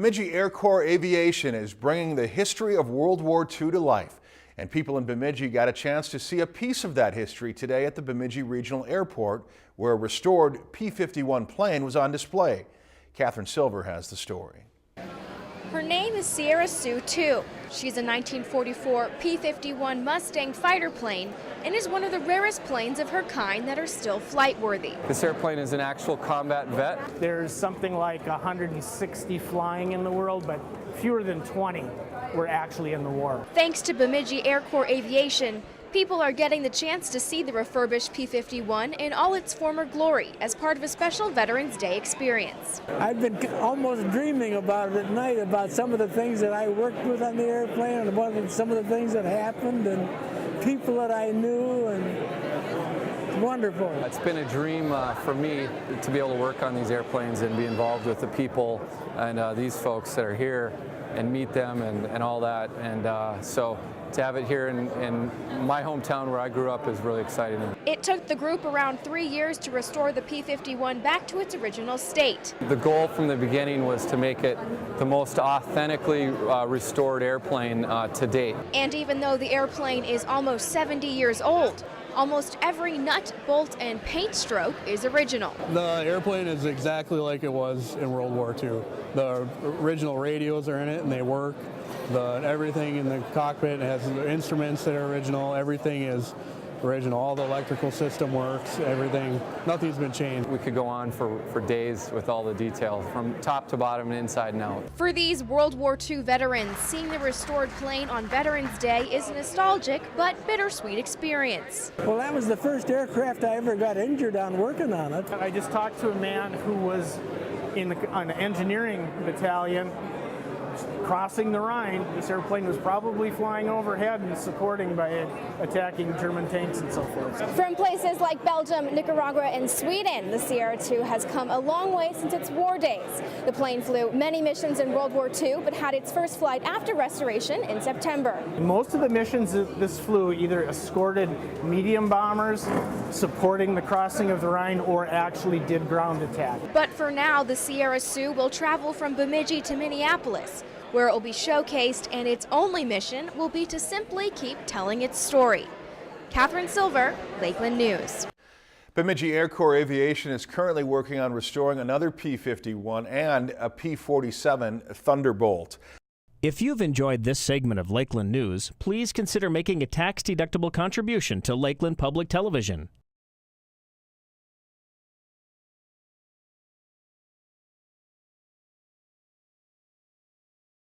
Bemidji Air Corps Aviation is bringing the history of World War II to life. And people in Bemidji got a chance to see a piece of that history today at the Bemidji Regional Airport, where a restored P-51 plane was on display. Catherine Silver has the story. Her name is Sierra Sue II. She's a 1944 P-51 Mustang fighter plane and is one of the rarest planes of her kind that are still flight-worthy. This airplane is an actual combat vet. There's something like 160 flying in the world, but fewer than 20 were actually in the war. Thanks to Bemidji Air Corps Aviation, people are getting the chance to see the refurbished P-51 in all its former glory as part of a special Veterans Day experience. I've been almost dreaming about it at night, about some of the things that I worked with on the airplane and about some of the things that happened and people that I knew, and it's wonderful. It's been a dream for me to be able to work on these airplanes and be involved with the people and these folks that are here and meet them and all that, and so to have it here in my hometown where I grew up is really exciting. It took the group around 3 years to restore the P-51 back to its original state. The goal from the beginning was to make it the most authentically restored airplane to date. And even though the airplane is almost 70 years old, almost every nut, bolt, and paint stroke is original. The airplane is exactly like it was in World War II. The original radios are in it and they work. Everything in the cockpit has the instruments that are original. Everything is original. All the electrical system works. Everything. Nothing's been changed. We could go on for days with all the detail from top to bottom and inside and out. For these World War II veterans, seeing the restored plane on Veterans Day is a nostalgic but bittersweet experience. Well, that was the first aircraft I ever got injured on working on it. I just talked to a man who was in an engineering battalion crossing the Rhine. This airplane was probably flying overhead and supporting by attacking German tanks and so forth. From places like Belgium, Nicaragua, and Sweden, the Sierra II has come a long way since its war days. The plane flew many missions in World War II, but had its first flight after restoration in September. Most of the missions that this flew either escorted medium bombers supporting the crossing of the Rhine or actually did ground attack. But for now, the Sierra Sioux will travel from Bemidji to Minneapolis, where it will be showcased, and its only mission will be to simply keep telling its story. Catherine Silver, Lakeland News. Bemidji Air Corps Aviation is currently working on restoring another P-51 and a P-47 Thunderbolt. If you've enjoyed this segment of Lakeland News, please consider making a tax-deductible contribution to Lakeland Public Television.